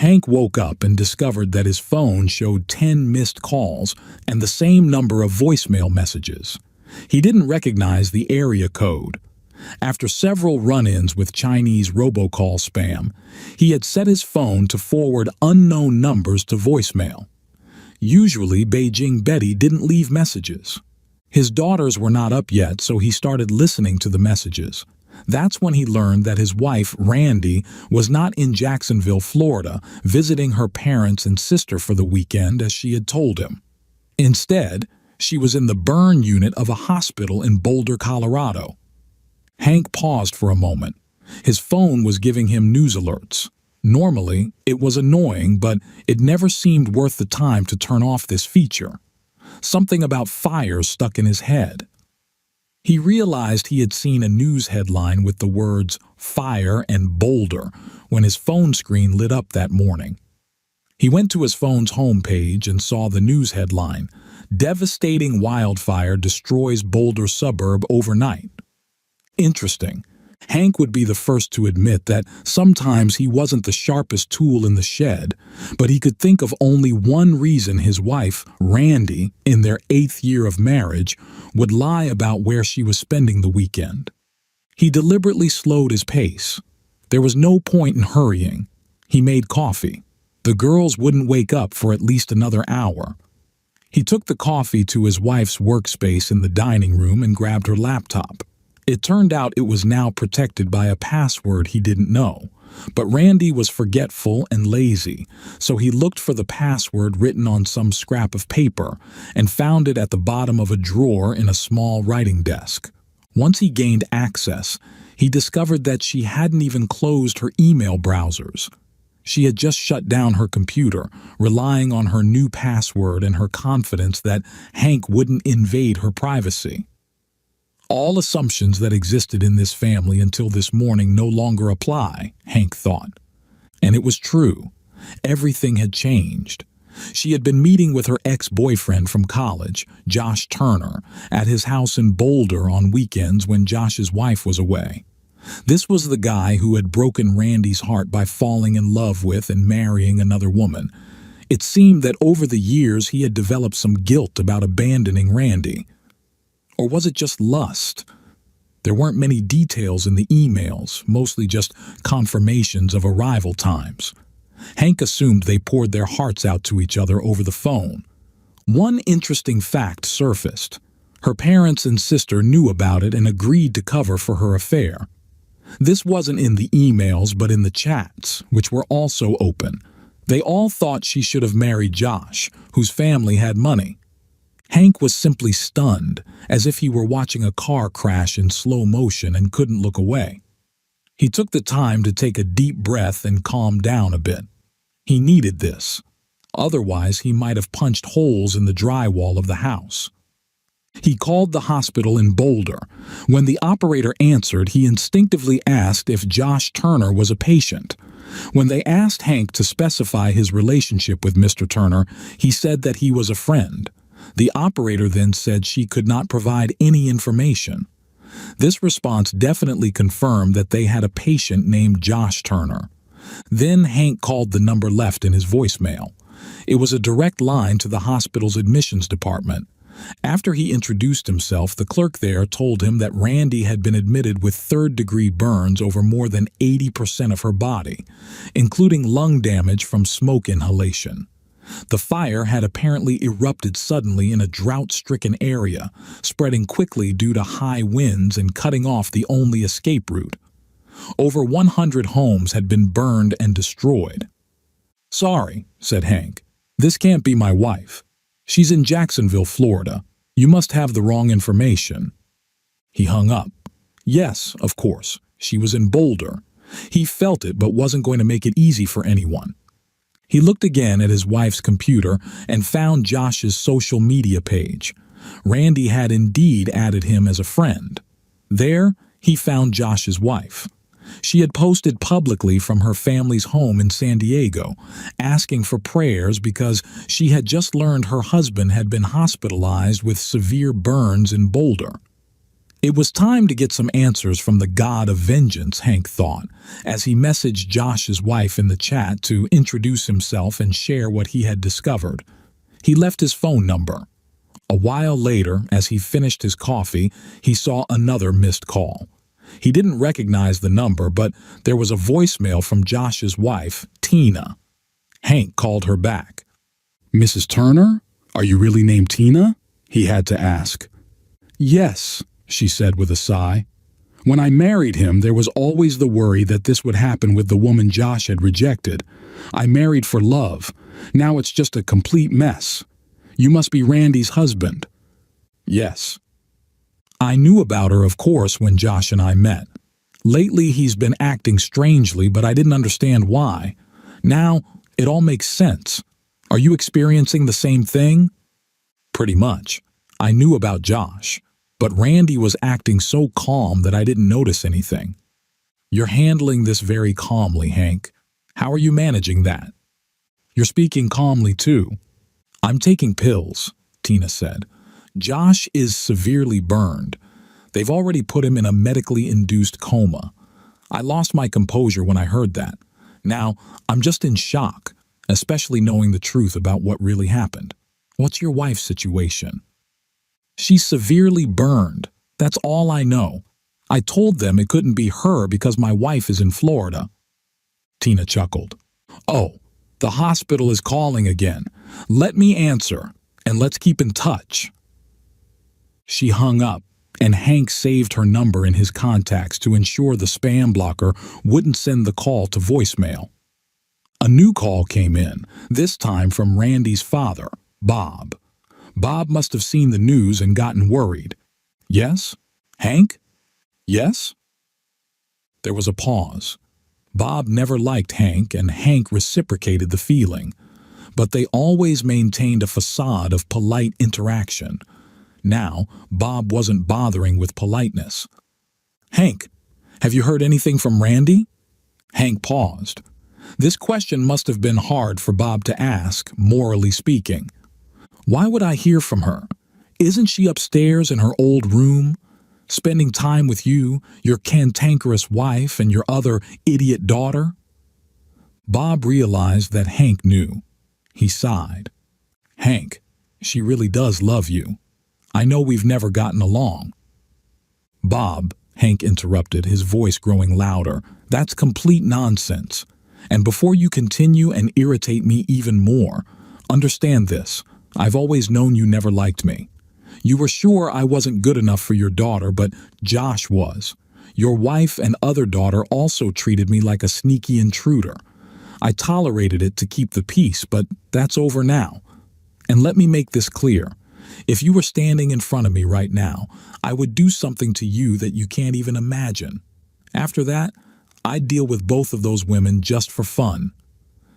Hank woke up and discovered that his phone showed 10 missed calls and the same number of voicemail messages. He didn't recognize the area code. After several run-ins with Chinese robocall spam, he had set his phone to forward unknown numbers to voicemail. Usually, Beijing Betty didn't leave messages. His daughters were not up yet, so he started listening to the messages. That's when he learned that his wife, Randy, was not in Jacksonville, Florida, visiting her parents and sister for the weekend as she had told him. Instead, she was in the burn unit of a hospital in Boulder, Colorado. Hank paused for a moment. His phone was giving him news alerts. Normally, it was annoying, but it never seemed worth the time to turn off this feature. Something about fire stuck in his head. He realized he had seen a news headline with the words "fire" and "Boulder" when his phone screen lit up that morning. He went to his phone's homepage and saw the news headline, "Devastating wildfire destroys Boulder suburb overnight." Interesting. Hank would be the first to admit that sometimes he wasn't the sharpest tool in the shed, but he could think of only one reason his wife, Randy, in their 8th year of marriage, would lie about where she was spending the weekend. He deliberately slowed his pace. There was no point in hurrying. He made coffee. The girls wouldn't wake up for at least another hour. He took the coffee to his wife's workspace in the dining room and grabbed her laptop. It turned out it was now protected by a password he didn't know, but Randy was forgetful and lazy, so he looked for the password written on some scrap of paper and found it at the bottom of a drawer in a small writing desk. Once he gained access, he discovered that she hadn't even closed her email browsers. She had just shut down her computer, relying on her new password and her confidence that Hank wouldn't invade her privacy. All assumptions that existed in this family until this morning no longer apply, Hank thought. And it was true. Everything had changed. She had been meeting with her ex-boyfriend from college, Josh Turner, at his house in Boulder on weekends when Josh's wife was away. This was the guy who had broken Randy's heart by falling in love with and marrying another woman. It seemed that over the years he had developed some guilt about abandoning Randy. Or was it just lust? There weren't many details in the emails, mostly just confirmations of arrival times. Hank assumed they poured their hearts out to each other over the phone. One interesting fact surfaced. Her parents and sister knew about it and agreed to cover for her affair. This wasn't in the emails, but in the chats, which were also open. They all thought she should have married Josh, whose family had money. Hank was simply stunned, as if he were watching a car crash in slow motion and couldn't look away. He took the time to take a deep breath and calm down a bit. He needed this. Otherwise, he might have punched holes in the drywall of the house. He called the hospital in Boulder. When the operator answered, he instinctively asked if Josh Turner was a patient. When they asked Hank to specify his relationship with Mr. Turner, he said that he was a friend. The operator then said she could not provide any information. This response definitely confirmed that they had a patient named Josh Turner. Then Hank called the number left in his voicemail. It was a direct line to the hospital's admissions department. After he introduced himself, the clerk there told him that Randy had been admitted with third-degree burns over more than 80% of her body, including lung damage from smoke inhalation. The fire had apparently erupted suddenly in a drought-stricken area, spreading quickly due to high winds and cutting off the only escape route. Over 100 homes had been burned and destroyed. "Sorry," said Hank. "This can't be my wife. She's in Jacksonville, Florida. You must have the wrong information." He hung up. Yes, of course, she was in Boulder. He felt it but wasn't going to make it easy for anyone. He looked again at his wife's computer and found Josh's social media page. Randy had indeed added him as a friend. There, he found Josh's wife. She had posted publicly from her family's home in San Diego, asking for prayers because she had just learned her husband had been hospitalized with severe burns in Boulder. It was time to get some answers from the god of vengeance, Hank thought, as he messaged Josh's wife in the chat to introduce himself and share what he had discovered. He left his phone number. A while later, as he finished his coffee, he saw another missed call. He didn't recognize the number, but there was a voicemail from Josh's wife, Tina. Hank called her back. "Mrs. Turner? Are you really named Tina?" he had to ask. "Yes," she said with a sigh. "When I married him, there was always the worry that this would happen with the woman Josh had rejected. I married for love. Now it's just a complete mess. You must be Randy's husband." "Yes." "I knew about her, of course, when Josh and I met. Lately he's been acting strangely, but I didn't understand why. Now it all makes sense. Are you experiencing the same thing?" "Pretty much. I knew about Josh, but Randy was acting so calm that I didn't notice anything." "You're handling this very calmly, Hank. How are you managing that?" "You're speaking calmly, too." "I'm taking pills," Tina said. "Josh is severely burned. They've already put him in a medically induced coma. I lost my composure when I heard that. Now, I'm just in shock, especially knowing the truth about what really happened. What's your wife's situation?" "She's severely burned. That's all I know. I told them it couldn't be her because my wife is in Florida." Tina chuckled. "Oh, the hospital is calling again. Let me answer, and let's keep in touch." She hung up, and Hank saved her number in his contacts to ensure the spam blocker wouldn't send the call to voicemail. A new call came in, this time from Randy's father, Bob. Bob must have seen the news and gotten worried. "Yes? Hank? Yes?" There was a pause. Bob never liked Hank, and Hank reciprocated the feeling. But they always maintained a facade of polite interaction. Now, Bob wasn't bothering with politeness. "Hank, have you heard anything from Randy?" Hank paused. This question must have been hard for Bob to ask, morally speaking. "Why would I hear from her? Isn't she upstairs in her old room, spending time with you, your cantankerous wife, and your other idiot daughter?" Bob realized that Hank knew. He sighed. "Hank, she really does love you. I know we've never gotten along." "Bob," Hank interrupted, his voice growing louder, "that's complete nonsense. And before you continue and irritate me even more, understand this. I've always known you never liked me. You were sure I wasn't good enough for your daughter, but Josh was. Your wife and other daughter also treated me like a sneaky intruder. I tolerated it to keep the peace, but that's over now. And let me make this clear. If you were standing in front of me right now, I would do something to you that you can't even imagine. After that, I'd deal with both of those women just for fun.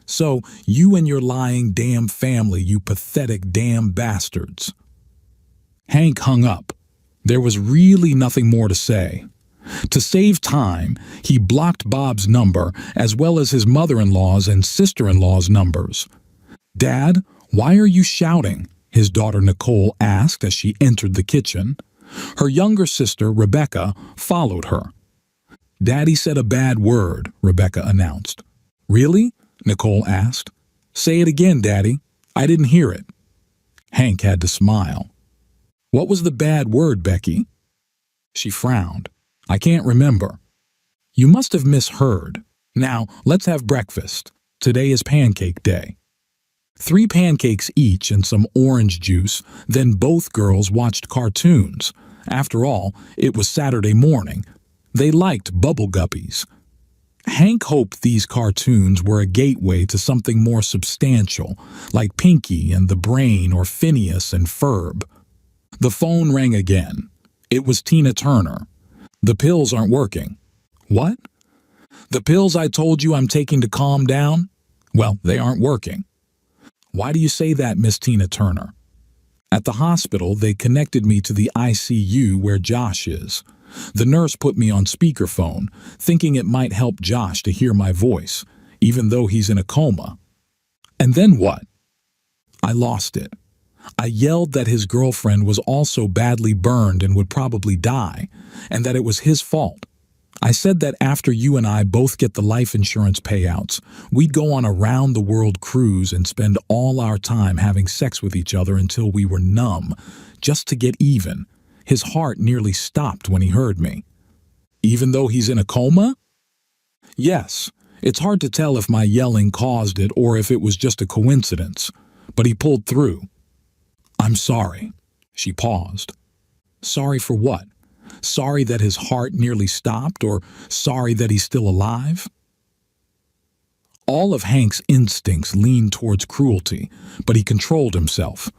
So, you and your lying damn family, you pathetic damn bastards." Hank hung up. There was really nothing more to say. To save time, he blocked Bob's number as well as his mother-in-law's and sister-in-law's numbers. "Dad, why are you shouting?" his daughter Nicole asked as she entered the kitchen. Her younger sister, Rebecca, followed her. "Daddy said a bad word," Rebecca announced. "Really?" Nicole asked. "Say it again, Daddy. I didn't hear it." Hank had to smile. "What was the bad word, Becky?" She frowned. "I can't remember." "You must have misheard. Now, let's have breakfast. Today is pancake day." 3 pancakes each and some orange juice, then both girls watched cartoons. After all, it was Saturday morning. They liked Bubble Guppies. Hank hoped these cartoons were a gateway to something more substantial, like Pinky and the Brain or Phineas and Ferb. The phone rang again. It was Tina Turner. "The pills aren't working." "What?" "The pills I told you I'm taking to calm down? Well, they aren't working." "Why do you say that, Miss Tina Turner?" "At the hospital, they connected me to the ICU where Josh is. The nurse put me on speakerphone, thinking it might help Josh to hear my voice, even though he's in a coma." "And then what?" "I lost it. I yelled that his girlfriend was also badly burned and would probably die, and that it was his fault. I said that after you and I both get the life insurance payouts, we'd go on a round-the-world cruise and spend all our time having sex with each other until we were numb, just to get even. His heart nearly stopped when he heard me. Even though he's in a coma? Yes, it's hard to tell if my yelling caused it or if it was just a coincidence, but he pulled through. I'm sorry. She paused. Sorry for what? Sorry that his heart nearly stopped, or sorry that he's still alive? All of Hank's instincts leaned towards cruelty, but he controlled himself.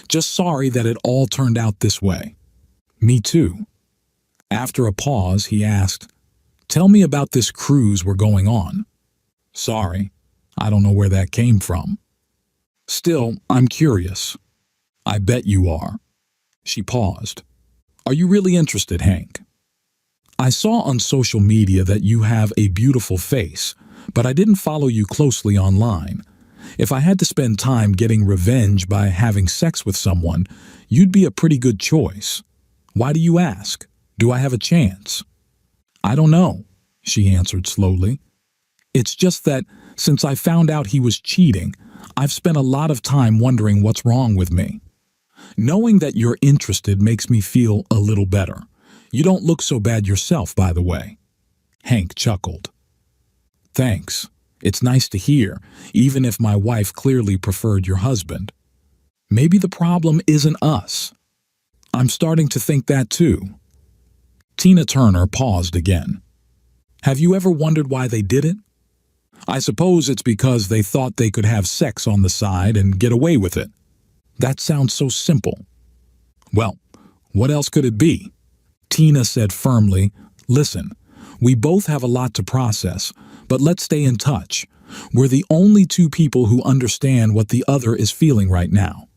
Just sorry that it all turned out this way. Me too. After a pause, he asked, Tell me about this cruise we're going on. Sorry, I don't know where that came from. Still, I'm curious. I bet you are. She paused. Are you really interested, Hank? I saw on social media that you have a beautiful face, but I didn't follow you closely online. If I had to spend time getting revenge by having sex with someone, you'd be a pretty good choice. Why do you ask? Do I have a chance? I don't know, she answered slowly. It's just that since I found out he was cheating, I've spent a lot of time wondering what's wrong with me. Knowing that you're interested makes me feel a little better. You don't look so bad yourself, by the way. Hank chuckled. Thanks. It's nice to hear, even if my wife clearly preferred your husband. Maybe the problem isn't us. I'm starting to think that too. Tina Turner paused again. Have you ever wondered why they did it? I suppose it's because they thought they could have sex on the side and get away with it. That sounds so simple. Well, what else could it be? Tina said firmly, Listen, we both have a lot to process, but let's stay in touch. We're the only two people who understand what the other is feeling right now.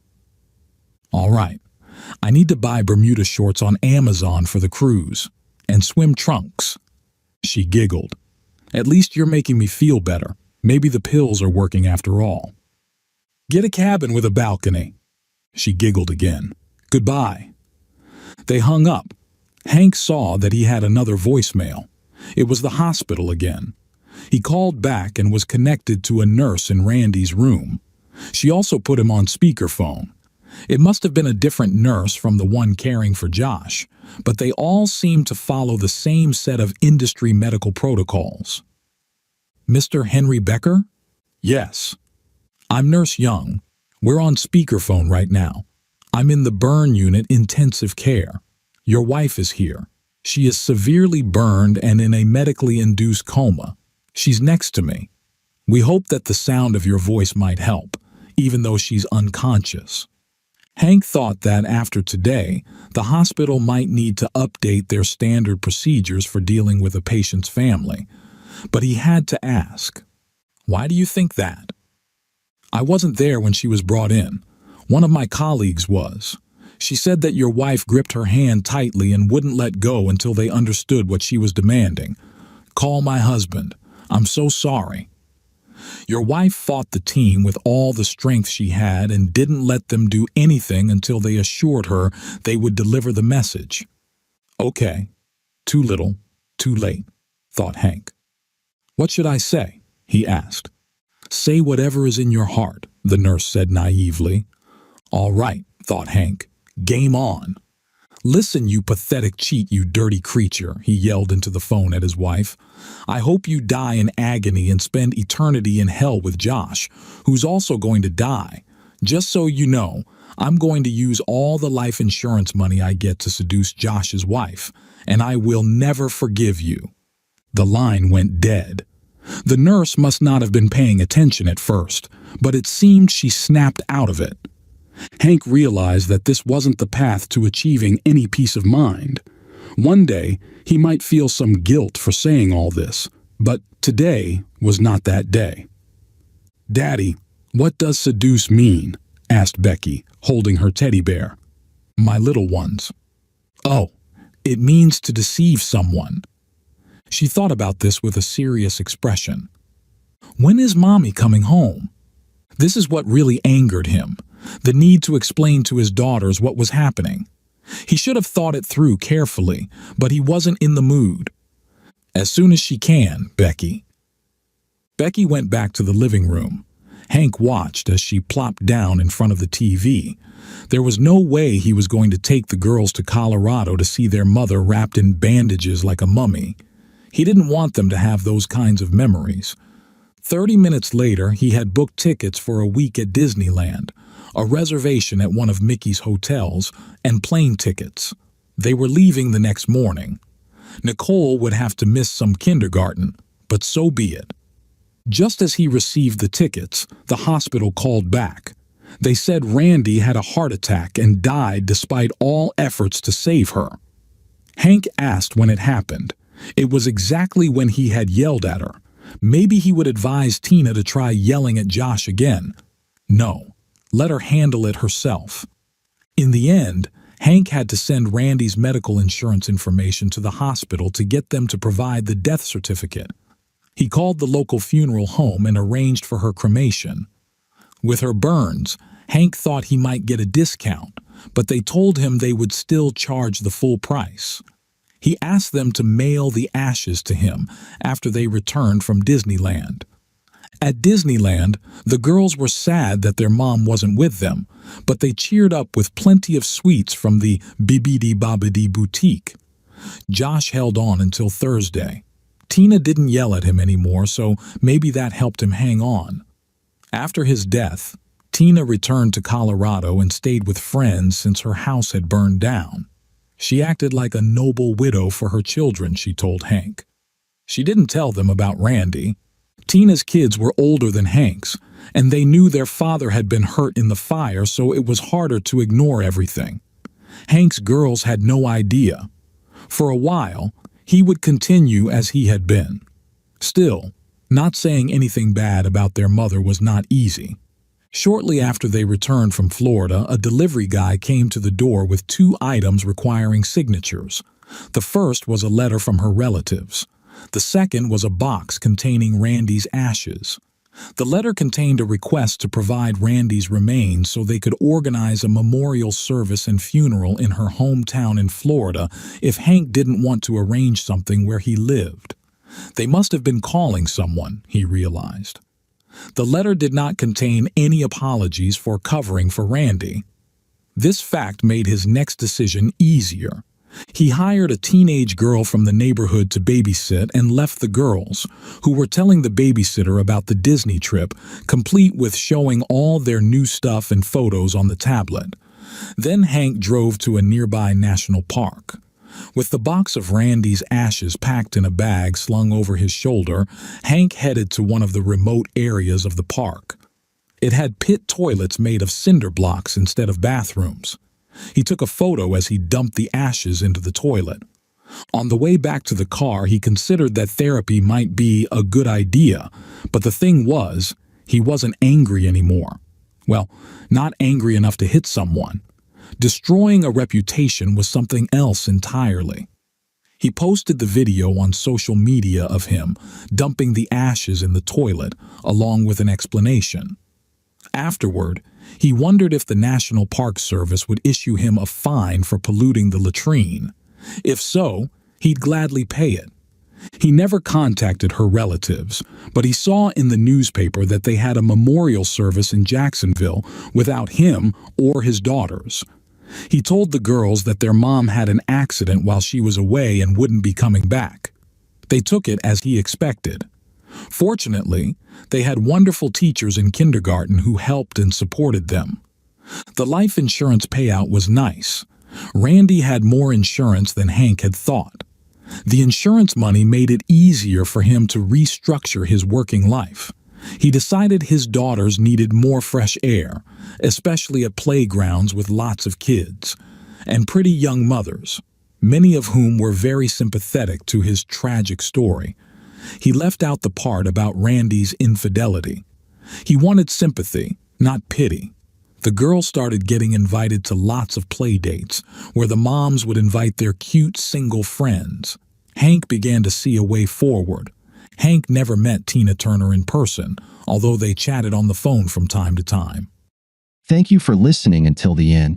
All right, I need to buy Bermuda shorts on Amazon for the cruise, and swim trunks. She giggled. At least you're making me feel better. Maybe the pills are working after all. Get a cabin with a balcony. She giggled again. Goodbye. They hung up. Hank saw that he had another voicemail. It was the hospital again. He called back and was connected to a nurse in Randy's room. She also put him on speakerphone. It must have been a different nurse from the one caring for Josh, but they all seemed to follow the same set of industry medical protocols. Mr. Henry Becker? Yes. I'm Nurse Young. We're on speakerphone right now. I'm in the burn unit intensive care. Your wife is here. She is severely burned and in a medically induced coma. She's next to me. We hope that the sound of your voice might help, even though she's unconscious. Hank thought that after today, the hospital might need to update their standard procedures for dealing with a patient's family. But he had to ask, why do you think that? I wasn't there when she was brought in. One of my colleagues was. She said that your wife gripped her hand tightly and wouldn't let go until they understood what she was demanding. Call my husband. I'm so sorry. Your wife fought the team with all the strength she had and didn't let them do anything until they assured her they would deliver the message. Okay, too little, too late, thought Hank. What should I say? He asked. Say whatever is in your heart, the nurse said naively. All right, thought Hank. Game on. Listen, you pathetic cheat, you dirty creature, he yelled into the phone at his wife. I hope you die in agony and spend eternity in hell with Josh, who's also going to die. Just so you know, I'm going to use all the life insurance money I get to seduce Josh's wife, and I will never forgive you. The line went dead. The nurse must not have been paying attention at first, but it seemed she snapped out of it. Hank realized that this wasn't the path to achieving any peace of mind. One day, he might feel some guilt for saying all this, but today was not that day. Daddy, what does seduce mean? Asked Becky, holding her teddy bear. My little ones. Oh, it means to deceive someone. She thought about this with a serious expression. When is Mommy coming home? This is what really angered him. the need to explain to his daughters what was happening. He should have thought it through carefully, but he wasn't in the mood. As soon as she can, Becky. Becky went back to the living room. Hank watched as she plopped down in front of the TV. There was no way he was going to take the girls to Colorado to see their mother wrapped in bandages like a mummy. He didn't want them to have those kinds of memories. 30 minutes later, he had booked tickets for a week at Disneyland, a reservation at one of Mickey's hotels, and plane tickets. They were leaving the next morning. Nicole would have to miss some kindergarten, but so be it. Just as he received the tickets, the hospital called back. They said Randy had a heart attack and died despite all efforts to save her. Hank asked when it happened. It was exactly when he had yelled at her. Maybe he would advise Tina to try yelling at Josh again. No, let her handle it herself. In the end, Hank had to send Randy's medical insurance information to the hospital to get them to provide the death certificate. He called the local funeral home and arranged for her cremation. With her burns, Hank thought he might get a discount, but they told him they would still charge the full price. He asked them to mail the ashes to him after they returned from Disneyland. At Disneyland, the girls were sad that their mom wasn't with them, but they cheered up with plenty of sweets from the Bibbidi Bobbidi boutique. Josh held on until Thursday. Tina didn't yell at him anymore, so maybe that helped him hang on. After his death, Tina returned to Colorado and stayed with friends since her house had burned down. She acted like a noble widow for her children, she told Hank. She didn't tell them about Randy. Tina's kids were older than Hank's, and they knew their father had been hurt in the fire, so it was harder to ignore everything. Hank's girls had no idea. For a while, he would continue as he had been. Still, not saying anything bad about their mother was not easy. Shortly after they returned from Florida, a delivery guy came to the door with 2 items requiring signatures. The first was a letter from her relatives. The second was a box containing Randy's ashes. The letter contained a request to provide Randy's remains so they could organize a memorial service and funeral in her hometown in Florida if Hank didn't want to arrange something where he lived. They must have been calling someone, he realized. The letter did not contain any apologies for covering for Randy. This fact made his next decision easier. He hired a teenage girl from the neighborhood to babysit and left the girls, who were telling the babysitter about the Disney trip, complete with showing all their new stuff and photos on the tablet. Then Hank drove to a nearby national park. With the box of Randy's ashes packed in a bag slung over his shoulder, Hank headed to one of the remote areas of the park. It had pit toilets made of cinder blocks instead of bathrooms. He took a photo as he dumped the ashes into the toilet. On the way back to the car, he considered that therapy might be a good idea, but the thing was, he wasn't angry anymore. Well, not angry enough to hit someone. Destroying a reputation was something else entirely. He posted the video on social media of him dumping the ashes in the toilet, along with an explanation. Afterward, he wondered if the National Park Service would issue him a fine for polluting the latrine. If so, he'd gladly pay it. He never contacted her relatives, but he saw in the newspaper that they had a memorial service in Jacksonville without him or his daughters. He told the girls that their mom had an accident while she was away and wouldn't be coming back. They took it as he expected. Fortunately, they had wonderful teachers in kindergarten who helped and supported them. The life insurance payout was nice. Randy had more insurance than Hank had thought. The insurance money made it easier for him to restructure his working life. He decided his daughters needed more fresh air, especially at playgrounds with lots of kids, and pretty young mothers, many of whom were very sympathetic to his tragic story. He left out the part about Randy's infidelity. He wanted sympathy, not pity. The girls started getting invited to lots of play dates, where the moms would invite their cute single friends. Hank began to see a way forward. Hank never met Tina Turner in person, although they chatted on the phone from time to time. Thank you for listening until the end.